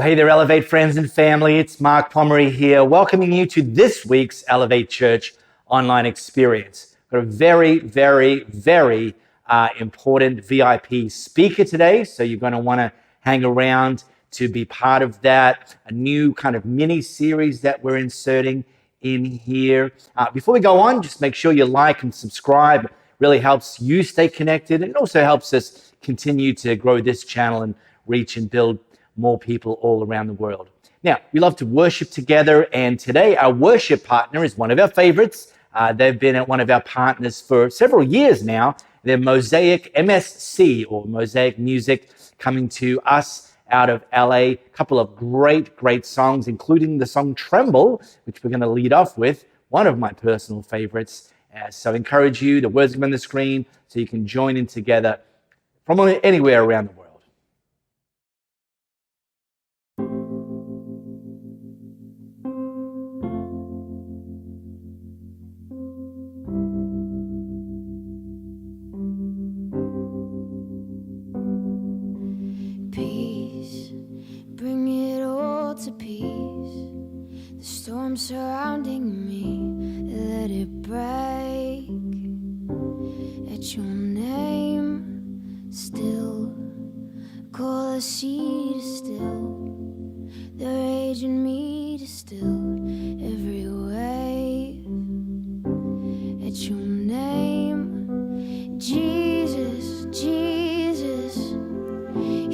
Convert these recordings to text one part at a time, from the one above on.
Well, hey there, Elevate friends and family. It's Mark Pomeroy here, welcoming you to this week's Elevate Church online experience. Got a very important VIP speaker today, so you're going to want to hang around to be part of that. A new kind of mini series that we're inserting in here. Before we go on, just make sure you like and subscribe. It really helps you stay connected, and it also helps us continue to grow this channel and reach and build more people all around the world. Now, we love to worship together, and today our worship partner is one of our favorites. They've been one of our partners for several years now. They're Mosaic MSC, or Mosaic Music, coming to us out of LA. A couple of great songs, including the song Tremble, which we're going to lead off with, one of my personal favorites. So I encourage you, the words are on the screen, so you can join in together from anywhere around the world. Surrounding me, let it break at your name. Still, call the sea to still, the rage in me to still every wave at your name. Jesus, Jesus,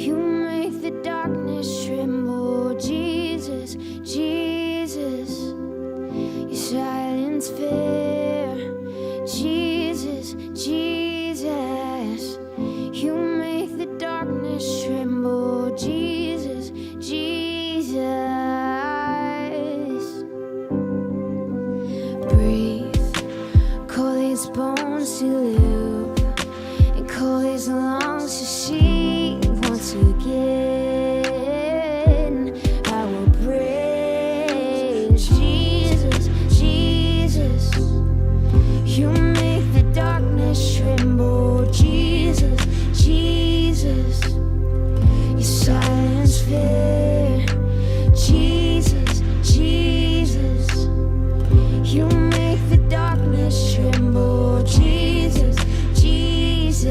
you make the darkness tremble. Jesus, Jesus, you silence fear. Jesus, Jesus, you make the darkness tremble. Jesus, Jesus, breathe, call these bones to live, and call these lungs to see once again. Tremble, Jesus, Jesus, you silence fear. Jesus, Jesus, you make the darkness tremble. Jesus, Jesus,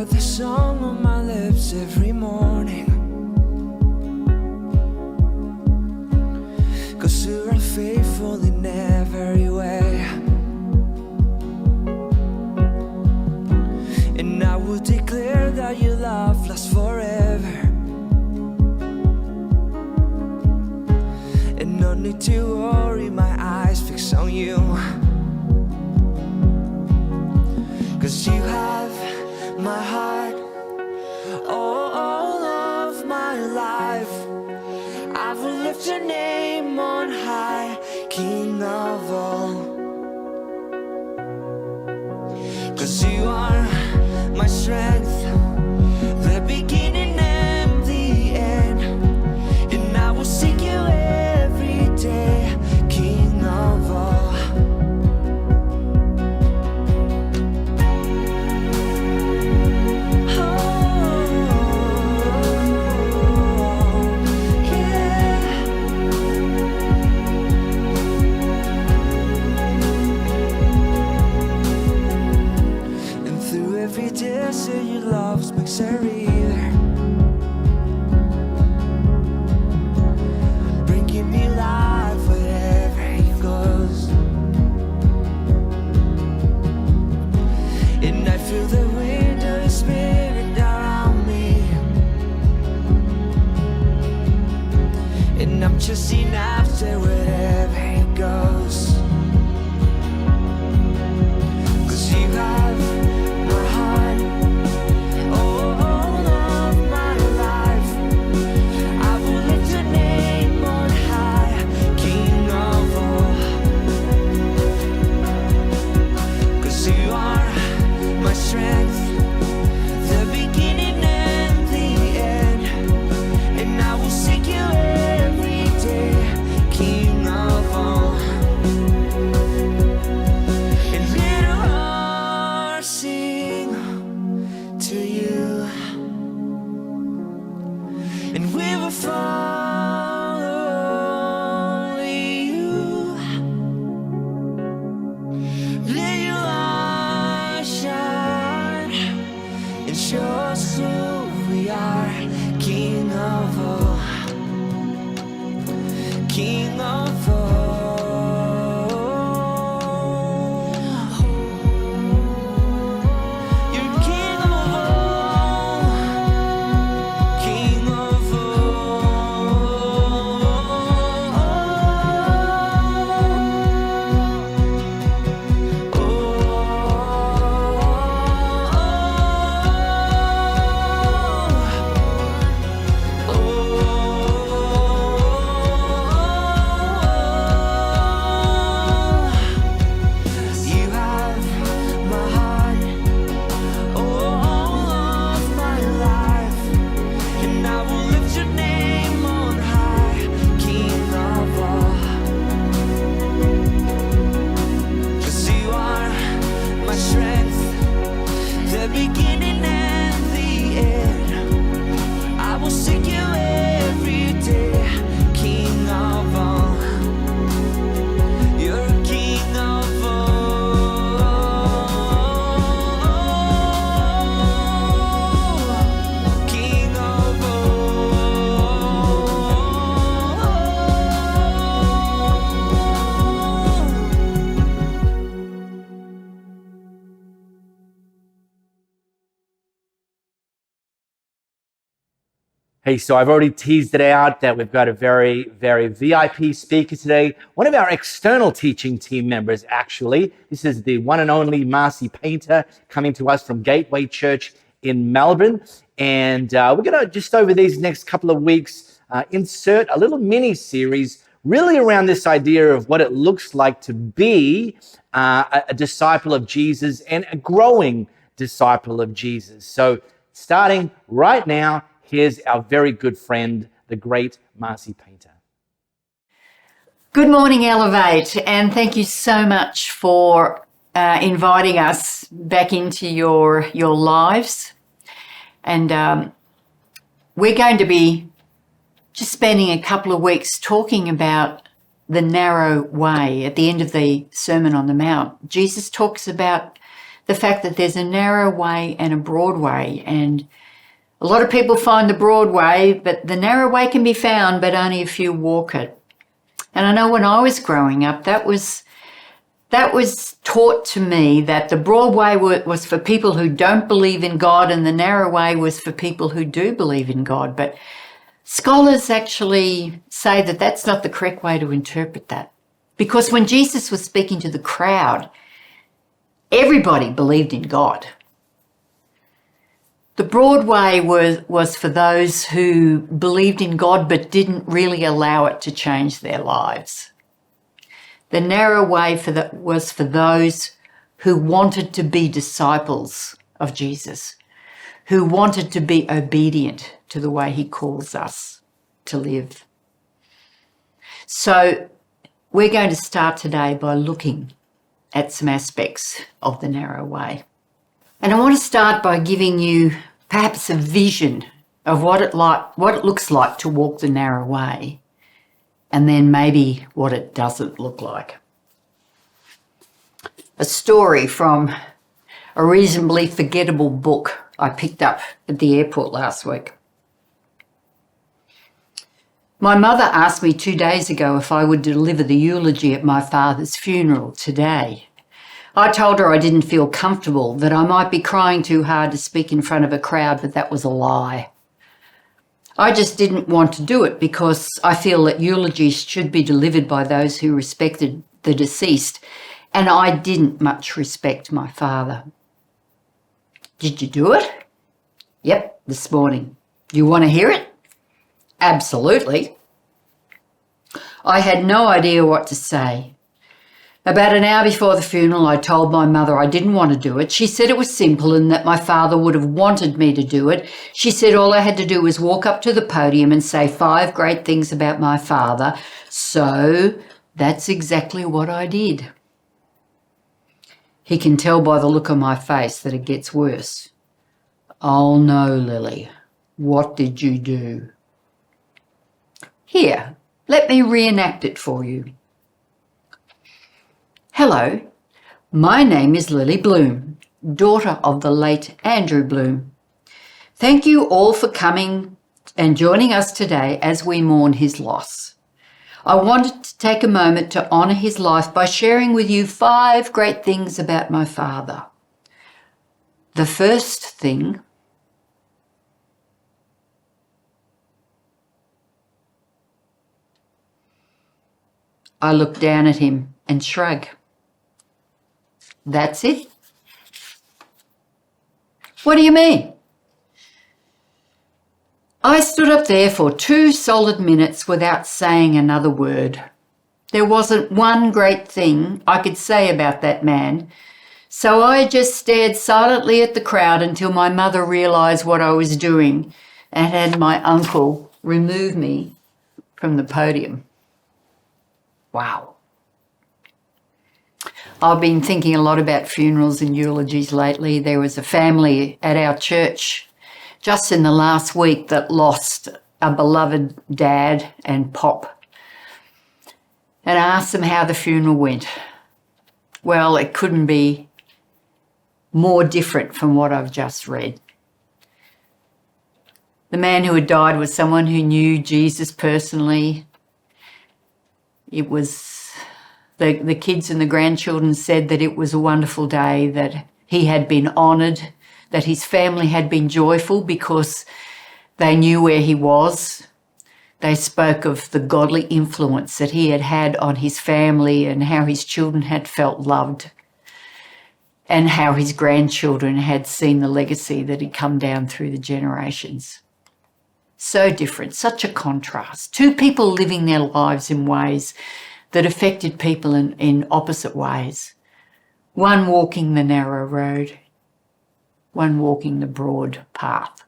are the song on my lips every morning. 'Cause you are faithful in every way. And I will declare that your love lasts forever. And no need to worry, my eyes fixed on you. 'Cause you have my heart, all of my life. I will lift your name on high, King of all. 'Cause you are my strength, the beginning and the end. And I will seek you every day, King of all. Say your love makes a river, bringing me life wherever it goes. And I feel the wind of your spirit around me. And I'm chasing after wherever it goes. 'Cause you have my heart, strength, the beginning and the end. And I will seek you every day, King of all. And let our hearts sing to you, and we will follow only you. Let your light shine and show us who we are, King of all, King of all. You're King of all, King of beginning and the end. I will seek you every day, King of all. You're King of all, King of Hey, so I've already teased it out that we've got a very, very VIP speaker today. One of our external teaching team members, actually. This is the one and only Marcy Painter coming to us from Gateway Church in Melbourne. And we're going to, just over these next couple of weeks, insert a little mini-series really around this idea of what it looks like to be a disciple of Jesus and a growing disciple of Jesus. So starting right now, here's our very good friend, the great Massey Painter. Good morning, Elevate, and thank you so much for inviting us back into your lives. And we're going to be just spending a couple of weeks talking about the narrow way at the end of the Sermon on the Mount. Jesus talks about the fact that there's a narrow way and a broad way. And a lot of people find the broad way, but the narrow way can be found, but only a few walk it. And I know when I was growing up, that was taught to me, that the broad way was for people who don't believe in God and the narrow way was for people who do believe in God. But scholars actually say that that's not the correct way to interpret that. Because when Jesus was speaking to the crowd, everybody believed in God. The broad way was for those who believed in God but didn't really allow it to change their lives. The narrow way was for those who wanted to be disciples of Jesus, who wanted to be obedient to the way he calls us to live. So we're going to start today by looking at some aspects of the narrow way. And I want to start by giving you perhaps a vision of what it looks like to walk the narrow way, and then maybe what it doesn't look like. A story from a reasonably forgettable book I picked up at the airport last week. My mother asked me 2 days ago if I would deliver the eulogy at my father's funeral today. I told her I didn't feel comfortable, that I might be crying too hard to speak in front of a crowd, but that was a lie. I just didn't want to do it because I feel that eulogies should be delivered by those who respected the deceased, and I didn't much respect my father. Did you do it? Yep, this morning. Do you want to hear it? Absolutely. I had no idea what to say. About an hour before the funeral, I told my mother I didn't want to do it. She said it was simple and that my father would have wanted me to do it. She said all I had to do was walk up to the podium and say 5 great things about my father. So that's exactly what I did. He can tell by the look on my face that it gets worse. Oh no, Lily, what did you do? Here, let me reenact it for you. Hello, my name is Lily Bloom, daughter of the late Andrew Bloom. Thank you all for coming and joining us today as we mourn his loss. I wanted to take a moment to honour his life by sharing with you 5 great things about my father. The first thing, I look down at him and shrug. That's it? What do you mean? I stood up there for 2 solid minutes without saying another word. There wasn't one great thing I could say about that man, so I just stared silently at the crowd until my mother realised what I was doing and had my uncle remove me from the podium. Wow. I've been thinking a lot about funerals and eulogies lately. There was a family at our church just in the last week that lost a beloved dad and pop. And I asked them how the funeral went. Well, it couldn't be more different from what I've just read. The man who had died was someone who knew Jesus personally. It was the kids and the grandchildren said that it was a wonderful day, that he had been honoured, that his family had been joyful because they knew where he was. They spoke of the godly influence that he had had on his family and how his children had felt loved and how his grandchildren had seen the legacy that had come down through the generations. So different, such a contrast. 2 people living their lives in ways that affected people in opposite ways. One walking the narrow road, one walking the broad path.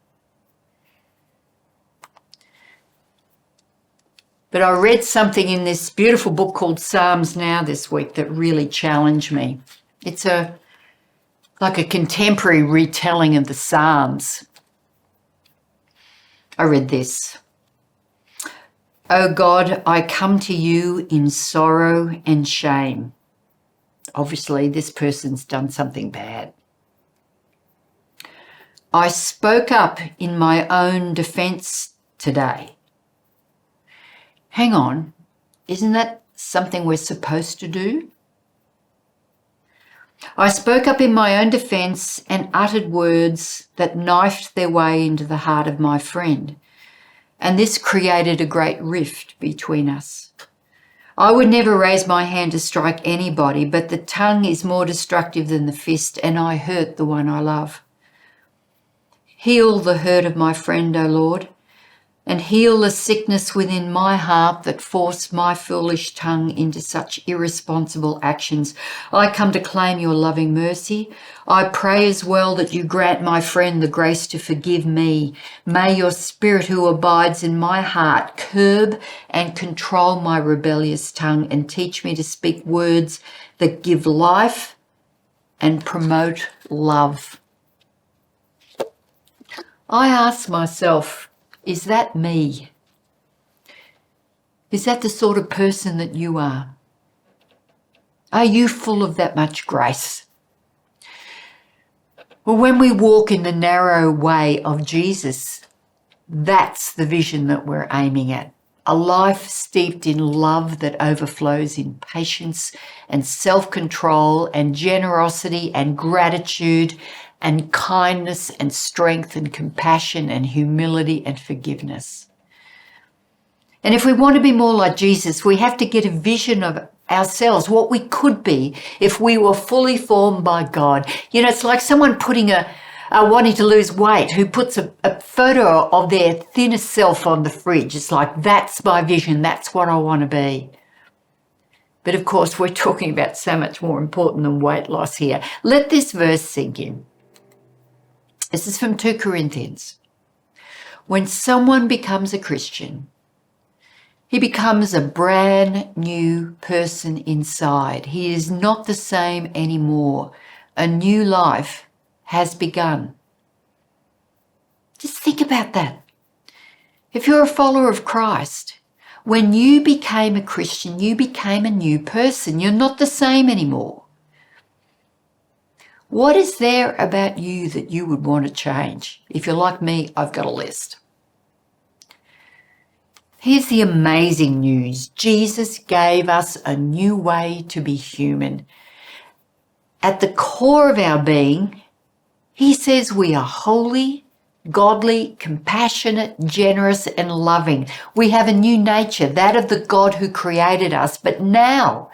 But I read something in this beautiful book called Psalms Now this week that really challenged me. It's like a contemporary retelling of the Psalms. I read this. O God, I come to you in sorrow and shame. Obviously, this person's done something bad. I spoke up in my own defense today. Hang on, isn't that something we're supposed to do? I spoke up in my own defense and uttered words that knifed their way into the heart of my friend, and this created a great rift between us. I would never raise my hand to strike anybody, but the tongue is more destructive than the fist, and I hurt the one I love. Heal the hurt of my friend, O Lord, and heal the sickness within my heart that forced my foolish tongue into such irresponsible actions. I come to claim your loving mercy. I pray as well that you grant my friend the grace to forgive me. May your Spirit who abides in my heart curb and control my rebellious tongue and teach me to speak words that give life and promote love. I ask myself, is that me? Is that the sort of person that you are? Are you full of that much grace? Well, when we walk in the narrow way of Jesus, that's the vision that we're aiming at. A life steeped in love that overflows in patience and self-control and generosity and gratitude and kindness and strength and compassion and humility and forgiveness. And if we want to be more like Jesus, we have to get a vision of ourselves, what we could be if we were fully formed by God. You know, it's like someone wanting to lose weight who puts a photo of their thinnest self on the fridge. It's like, that's my vision, that's what I want to be. But of course, we're talking about so much more important than weight loss here. Let this verse sink in. This is from 2 Corinthians. When someone becomes a Christian, he becomes a brand new person inside. He is not the same anymore. A new life has begun. Just think about that. If you're a follower of Christ, when you became a Christian, you became a new person. You're not the same anymore. What is there about you that you would want to change? If you're like me, I've got a list. Here's the amazing news. Jesus gave us a new way to be human. At the core of our being, he says we are holy, godly, compassionate, generous, and loving. We have a new nature, that of the God who created us. But now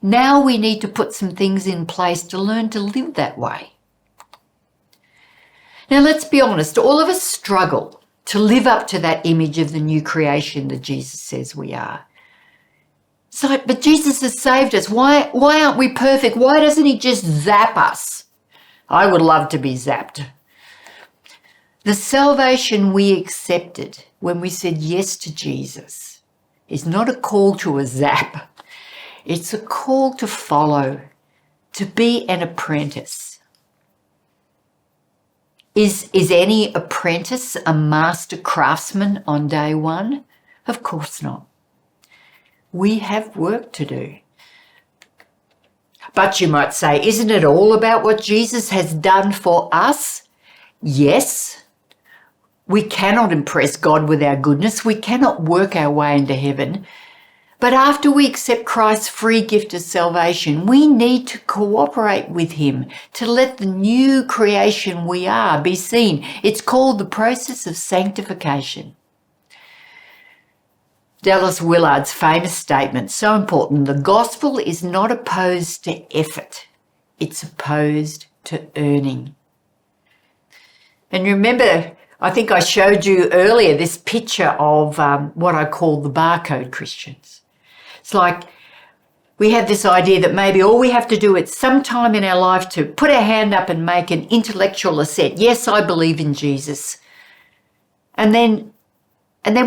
we need to put some things in place to learn to live that way. Now, let's be honest, all of us struggle to live up to that image of the new creation that Jesus says we are. So, but Jesus has saved us. Why aren't we perfect? Why doesn't he just zap us? I would love to be zapped. The salvation we accepted when we said yes to Jesus is not a call to a zap. It's a call to follow, to be an apprentice. Is any apprentice a master craftsman on day one? Of course not. We have work to do. But you might say, isn't it all about what Jesus has done for us? Yes. We cannot impress God with our goodness. We cannot work our way into heaven. But after we accept Christ's free gift of salvation, we need to cooperate with him to let the new creation we are be seen. It's called the process of sanctification. Dallas Willard's famous statement, so important, the gospel is not opposed to effort. It's opposed to earning. And remember, I think I showed you earlier this picture of what I call the barcode Christians. It's like we have this idea that maybe all we have to do at some time in our life to put our hand up and make an intellectual assent. Yes, I believe in Jesus. And then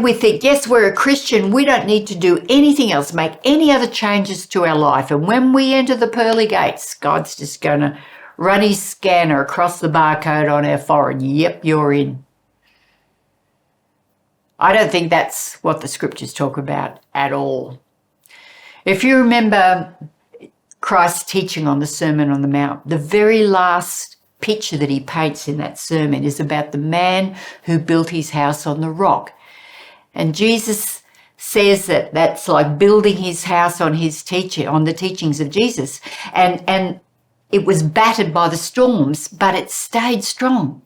we think, yes, we're a Christian. We don't need to do anything else, make any other changes to our life. And when we enter the pearly gates, God's just going to run his scanner across the barcode on our forehead. Yep, you're in. I don't think that's what the scriptures talk about at all. If you remember Christ's teaching on the Sermon on the Mount, the very last picture that he paints in that sermon is about the man who built his house on the rock. And Jesus says that that's like building his house on the teachings of Jesus. And it was battered by the storms, but it stayed strong.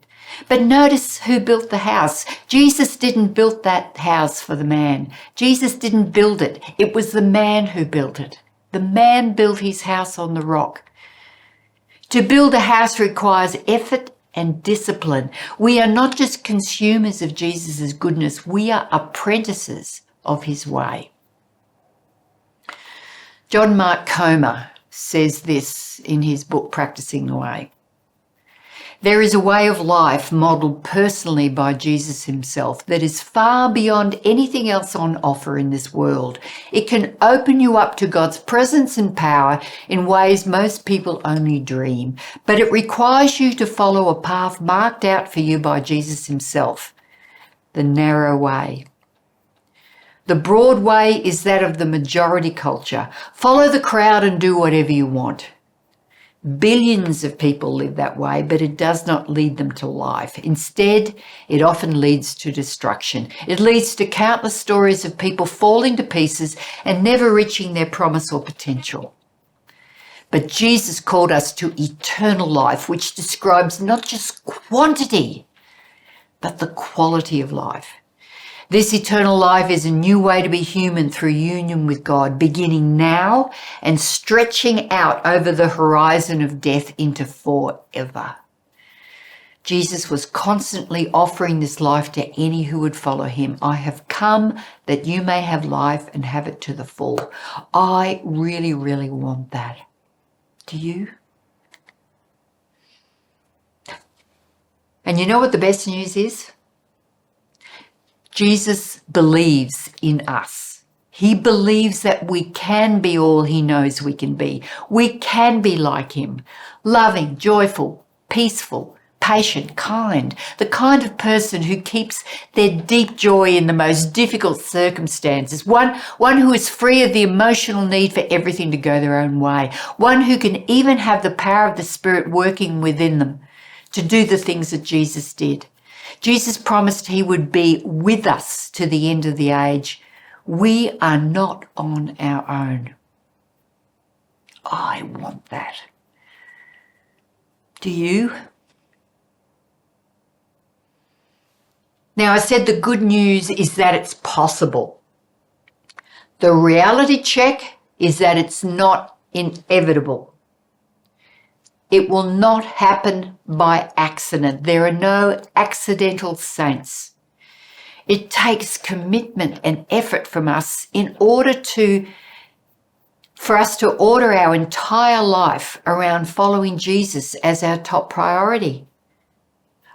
But notice who built the house. Jesus didn't build that house for the man. Jesus didn't build it. It was the man who built it. The man built his house on the rock. To build a house requires effort and discipline. We are not just consumers of Jesus' goodness. We are apprentices of his way. John Mark Comer says this in his book, Practicing the Way. There is a way of life modelled personally by Jesus himself that is far beyond anything else on offer in this world. It can open you up to God's presence and power in ways most people only dream, but it requires you to follow a path marked out for you by Jesus himself, the narrow way. The broad way is that of the majority culture. Follow the crowd and do whatever you want. Billions of people live that way, but it does not lead them to life. Instead, it often leads to destruction. It leads to countless stories of people falling to pieces and never reaching their promise or potential. But Jesus called us to eternal life, which describes not just quantity, but the quality of life. This eternal life is a new way to be human through union with God, beginning now and stretching out over the horizon of death into forever. Jesus was constantly offering this life to any who would follow him. I have come that you may have life and have it to the full. I really, really want that. Do you? And you know what the best news is? Jesus believes in us. He believes that we can be all he knows we can be. We can be like him, loving, joyful, peaceful, patient, kind, the kind of person who keeps their deep joy in the most difficult circumstances, one who is free of the emotional need for everything to go their own way, one who can even have the power of the Spirit working within them to do the things that Jesus did. Jesus promised he would be with us to the end of the age. We are not on our own. I want that. Do you? Now, I said the good news is that it's possible. The reality check is that it's not inevitable. It will not happen by accident. There are no accidental saints. It takes commitment and effort from us for us to order our entire life around following Jesus as our top priority.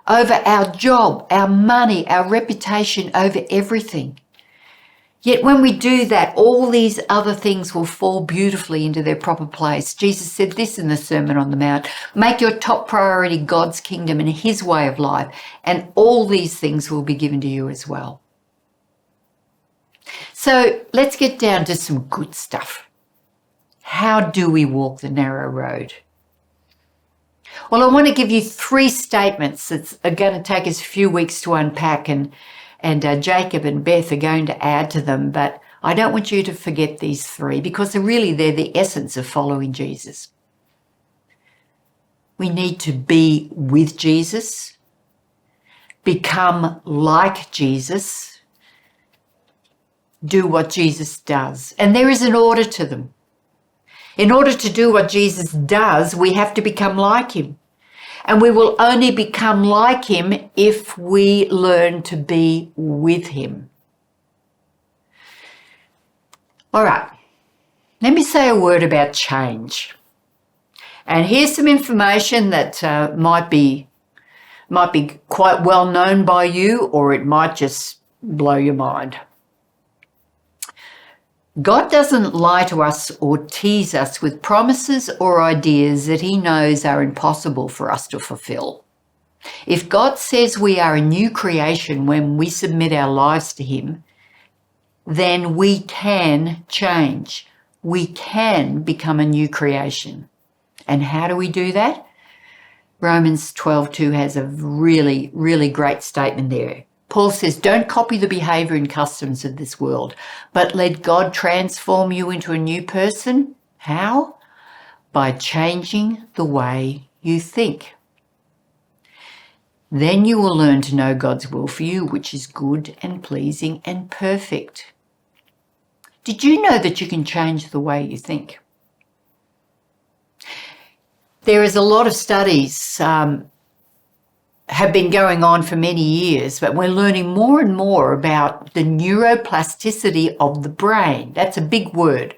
Over our job, our money, our reputation, over everything. Yet when we do that, all these other things will fall beautifully into their proper place. Jesus said this in the Sermon on the Mount: make your top priority God's kingdom and his way of life, and all these things will be given to you as well. So let's get down to some good stuff. How do we walk the narrow road? Well, I want to give you 3 statements that are going to take us a few weeks to unpack, and Jacob and Beth are going to add to them, but I don't want you to forget these 3 because they're the essence of following Jesus. We need to be with Jesus, become like Jesus, do what Jesus does. And there is an order to them. In order to do what Jesus does, we have to become like him. And we will only become like him if we learn to be with him. All right, let me say a word about change. And here's some information that might be quite well known by you, or it might just blow your mind. God doesn't lie to us or tease us with promises or ideas that he knows are impossible for us to fulfill. If God says we are a new creation when we submit our lives to him, then we can change. We can become a new creation. And how do we do that? Romans 12:2 has a really, really great statement there. Paul says, don't copy the behavior and customs of this world, but let God transform you into a new person. How? By changing the way you think. Then you will learn to know God's will for you, which is good and pleasing and perfect. Did you know that you can change the way you think? There is a lot of studies have been going on for many years, but we're learning more and more about the neuroplasticity of the brain. That's a big word.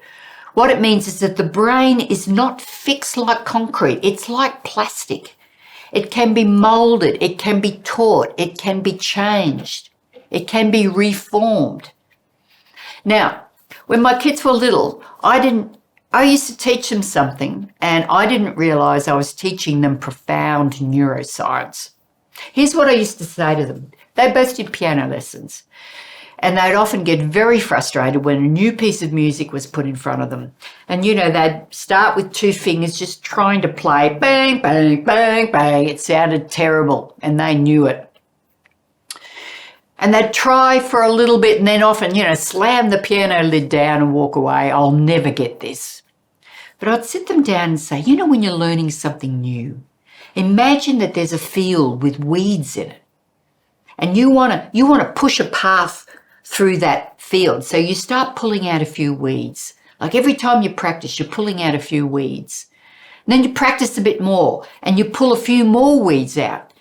What it means is that the brain is not fixed like concrete. It's like plastic. It can be molded. It can be taught. It can be changed. It can be reformed. Now, when my kids were little, I used to teach them something, and I didn't realize I was teaching them profound neuroscience. Here's what I used to say to them. They both did piano lessons, and they'd often get very frustrated when a new piece of music was put in front of them. And, they'd start with two fingers just trying to play bang, bang, bang, bang. It sounded terrible, and they knew it. And they'd try for a little bit and then often, slam the piano lid down and walk away. I'll never get this. But I'd sit them down and say, when you're learning something new, imagine that there's a field with weeds in it. And you want to push a path through that field. So you start pulling out a few weeds. Like every time you practice, you're pulling out a few weeds. And then you practice a bit more and you pull a few more weeds out.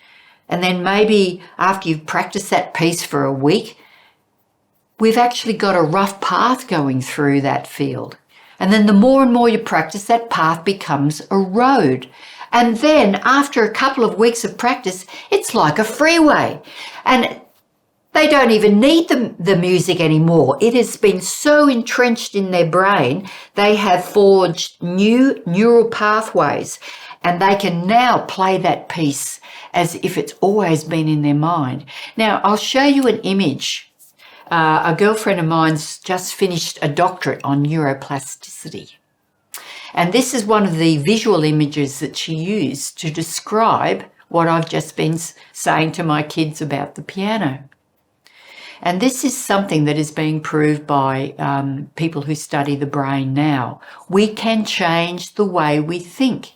And then maybe after you've practiced that piece for a week, we've actually got a rough path going through that field. And then the more and more you practice, that path becomes a road. And then after a couple of weeks of practice, it's like a freeway. And they don't even need the music anymore. It has been so entrenched in their brain, they have forged new neural pathways, and they can now play that piece as if it's always been in their mind. Now, I'll show you an image. A girlfriend of mine's just finished a doctorate on neuroplasticity. And this is one of the visual images that she used to describe what I've just been saying to my kids about the piano. And this is something that is being proved by people who study the brain now. We can change the way we think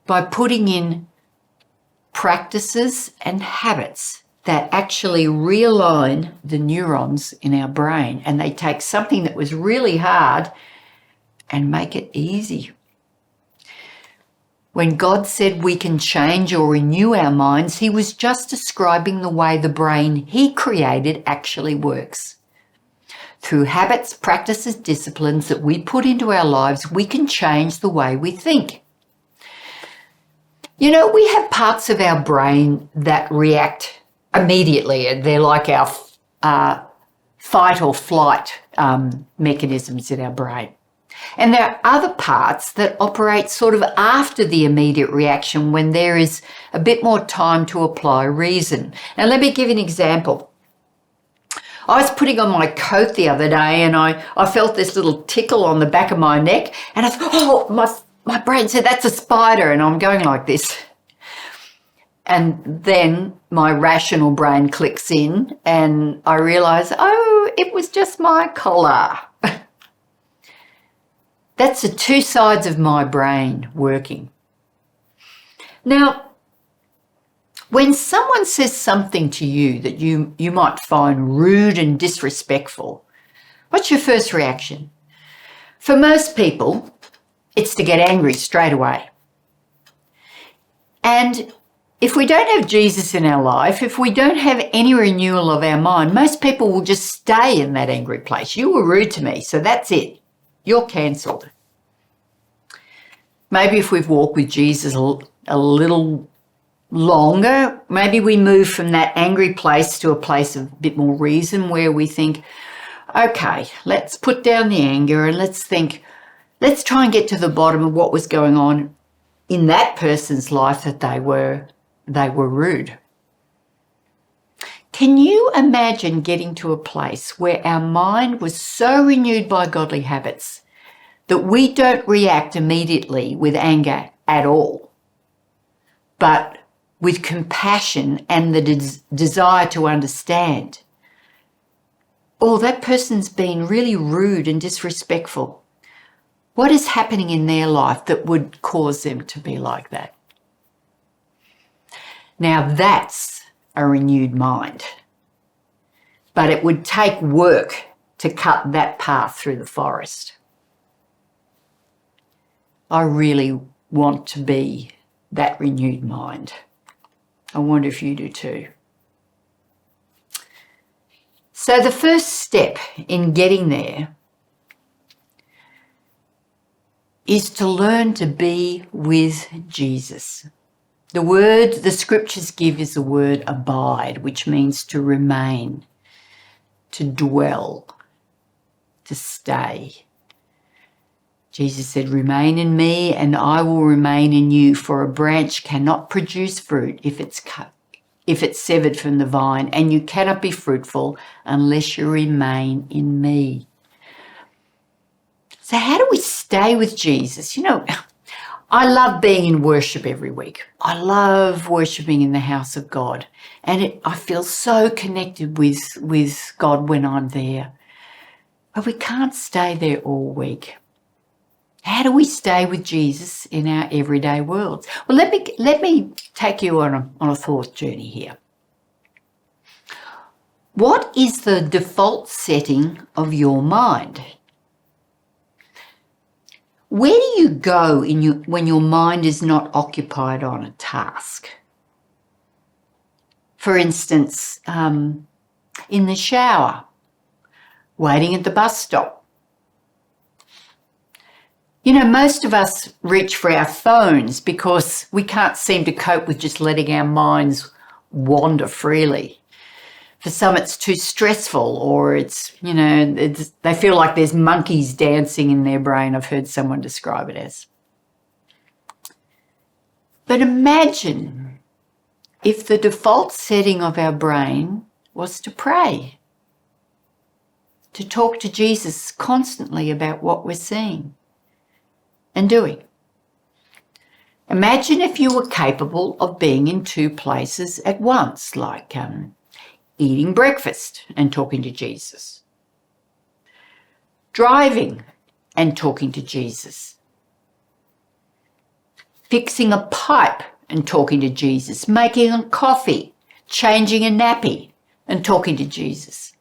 by putting in practices and habits that actually realign the neurons in our brain, and they take something that was really hard and make it easy. When God said we can change or renew our minds, he was just describing the way the brain he created actually works. Through habits, practices, disciplines that we put into our lives, we can change the way we think. We have parts of our brain that react immediately. They're like our fight or flight mechanisms in our brain. And there are other parts that operate sort of after the immediate reaction when there is a bit more time to apply reason. Now, let me give you an example. I was putting on my coat the other day and I felt this little tickle on the back of my neck, and I thought, my brain said, that's a spider, and I'm going like this. And then my rational brain clicks in and I realise, it was just my collar. That's the two sides of my brain working. Now, when someone says something to you that you might find rude and disrespectful, what's your first reaction? For most people, it's to get angry straight away. And if we don't have Jesus in our life, if we don't have any renewal of our mind, most people will just stay in that angry place. You were rude to me, so that's it. You're cancelled. Maybe if we've walked with Jesus a little longer, maybe we move from that angry place to a place of a bit more reason where we think, okay, let's put down the anger and let's try and get to the bottom of what was going on in that person's life that they were rude. Can you imagine getting to a place where our mind was so renewed by godly habits that we don't react immediately with anger at all? but with compassion and the desire to understand. Or that person's been really rude and disrespectful. What is happening in their life that would cause them to be like that? Now that's a renewed mind. But it would take work to cut that path through the forest. I really want to be that renewed mind. I wonder if you do too. So the first step in getting there is to learn to be with Jesus. The word the scriptures give is the word abide, which means to remain, to dwell, to stay. Jesus said, "Remain in me and I will remain in you, for a branch cannot produce fruit if it's severed from the vine, and you cannot be fruitful unless you remain in me." So how do we stay with Jesus? You know, I love being in worship every week. I love worshiping in the house of God. And I feel so connected with God when I'm there. But we can't stay there all week. How do we stay with Jesus in our everyday world? Well, let me take you on a thought journey here. What is the default setting of your mind? Where do you go when your mind is not occupied on a task? For instance, in the shower, waiting at the bus stop. You know, most of us reach for our phones because we can't seem to cope with just letting our minds wander freely. For some, it's too stressful, or they feel like there's monkeys dancing in their brain. I've heard someone describe it as. But imagine if the default setting of our brain was to pray, to talk to Jesus constantly about what we're seeing and doing. Imagine if you were capable of being in two places at once, like eating breakfast and talking to Jesus, driving and talking to Jesus, fixing a pipe and talking to Jesus, making a coffee, changing a nappy and talking to Jesus.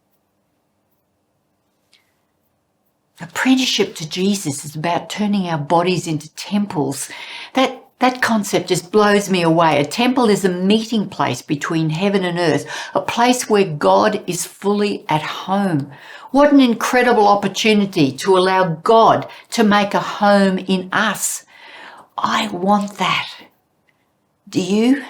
Apprenticeship to Jesus is about turning our bodies into temples. That concept just blows me away. A temple is a meeting place between heaven and earth, a place where God is fully at home. What an incredible opportunity to allow God to make a home in us. I want that. Do you?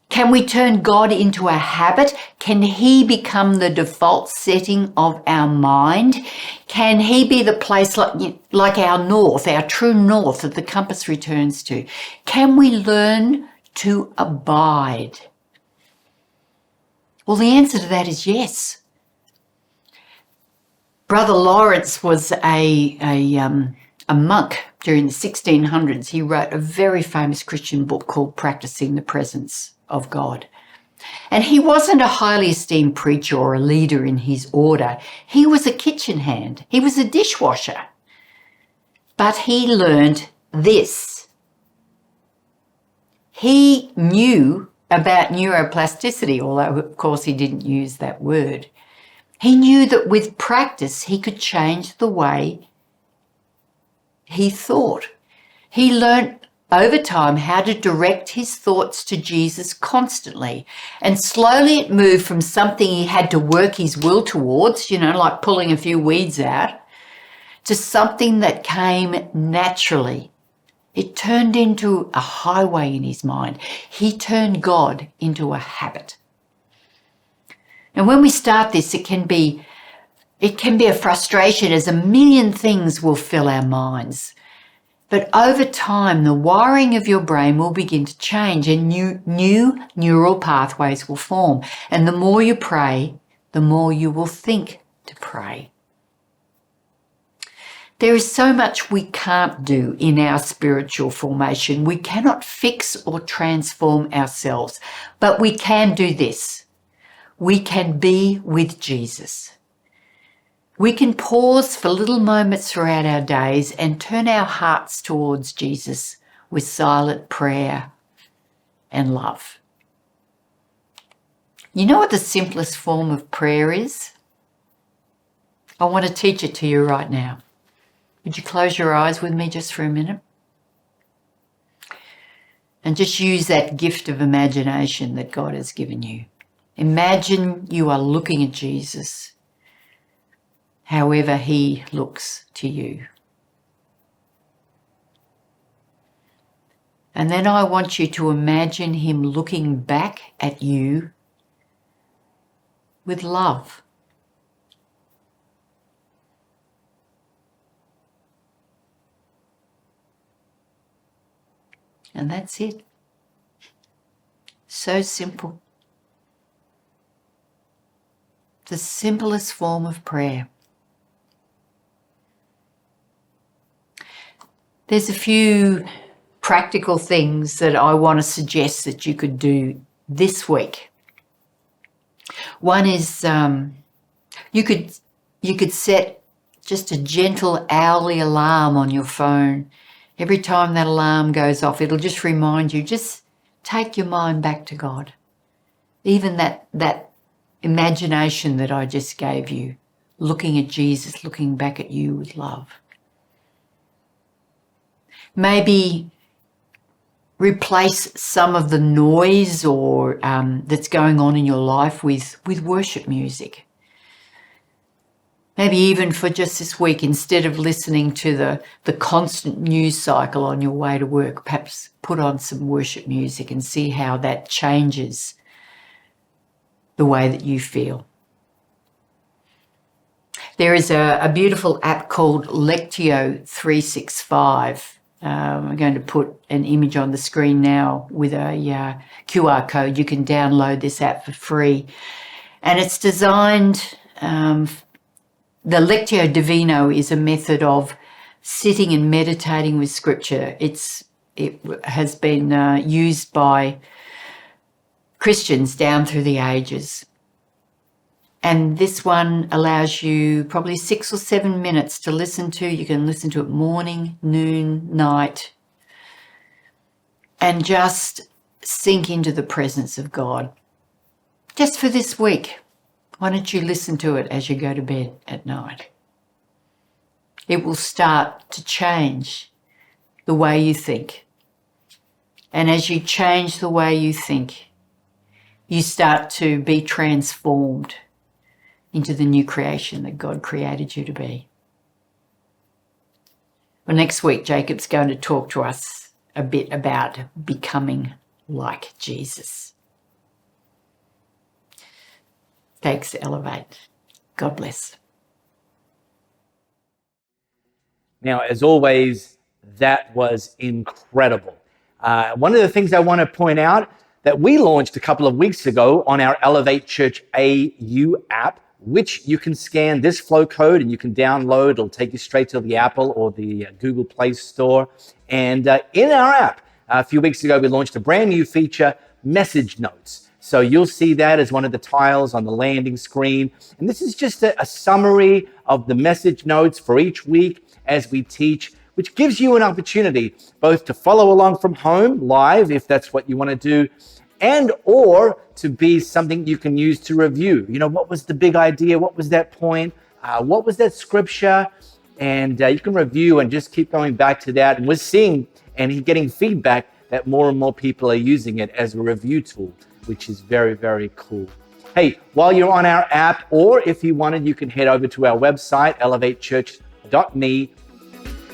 Can we turn God into a habit? Can he become the default setting of our mind? Can he be the place like our north, our true north that the compass returns to? Can we learn to abide? Well, the answer to that is yes. Brother Lawrence was a monk during the 1600s. He wrote a very famous Christian book called Practicing the Presence of God. And he wasn't a highly esteemed preacher or a leader in his order. He was a kitchen hand. He was a dishwasher. But he learned this. He knew about neuroplasticity, although of course he didn't use that word. He knew that with practice he could change the way he thought. He learned over time how to direct his thoughts to Jesus constantly. And slowly it moved from something he had to work his will towards, like pulling a few weeds out, to something that came naturally. It turned into a highway in his mind. He turned God into a habit. And when we start this, it can be a frustration, as a million things will fill our minds. But over time, the wiring of your brain will begin to change and new neural pathways will form. And the more you pray, the more you will think to pray. There is so much we can't do in our spiritual formation. We cannot fix or transform ourselves, but we can do this. We can be with Jesus. We can pause for little moments throughout our days and turn our hearts towards Jesus with silent prayer and love. You know what the simplest form of prayer is? I want to teach it to you right now. Would you close your eyes with me just for a minute? And just use that gift of imagination that God has given you. Imagine you are looking at Jesus, however he looks to you. And then I want you to imagine him looking back at you with love. And that's it. So simple. The simplest form of prayer. There's a few practical things that I want to suggest that you could do this week. One is you could set just a gentle hourly alarm on your phone. Every time that alarm goes off, it'll just remind you, just take your mind back to God. Even that imagination that I just gave you, looking at Jesus, looking back at you with love. Maybe replace some of the noise or that's going on in your life with worship music. Maybe even for just this week, instead of listening to the constant news cycle on your way to work, perhaps put on some worship music and see how that changes the way that you feel. There is a beautiful app called Lectio 365. I'm going to put an image on the screen now with a QR code. You can download this app for free. And it's designed, the Lectio Divino is a method of sitting and meditating with Scripture. It has been used by Christians down through the ages. And this one allows you probably 6 or 7 minutes to listen to. You can listen to it morning, noon, night, and just sink into the presence of God. Just for this week, why don't you listen to it as you go to bed at night? It will start to change the way you think. And as you change the way you think, you start to be transformed into the new creation that God created you to be. Well, next week, Jacob's going to talk to us a bit about becoming like Jesus. Thanks, Elevate. God bless. Now, as always, that was incredible. One of the things I want to point out that we launched a couple of weeks ago on our Elevate Church AU app, which you can scan this flow code and you can download. It'll take you straight to the Apple or the Google Play Store. And in our app, a few weeks ago, we launched a brand new feature, Message Notes. So you'll see that as one of the tiles on the landing screen. And this is just a summary of the message notes for each week as we teach, which gives you an opportunity both to follow along from home live, if that's what you want to do, and or to be something you can use to review. You know, what was the big idea? What was that point? What was that scripture? And you can review and just keep going back to that. And we're seeing and getting feedback that more and more people are using it as a review tool, which is very, very cool. Hey, while you're on our app, or if you wanted, you can head over to our website, elevatechurch.me,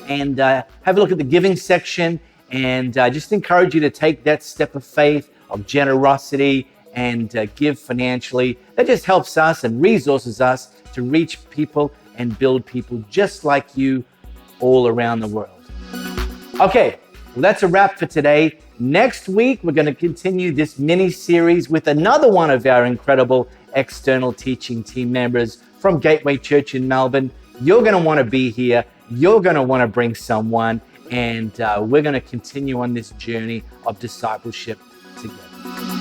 and have a look at the giving section. And just encourage you to take that step of faith, of generosity, and give financially. That just helps us and resources us to reach people and build people just like you all around the world. Okay, well, that's a wrap for today. Next week, we're going to continue this mini-series with another one of our incredible external teaching team members from Gateway Church in Melbourne. You're going to want to be here. You're going to want to bring someone, and we're going to continue on this journey of discipleship together.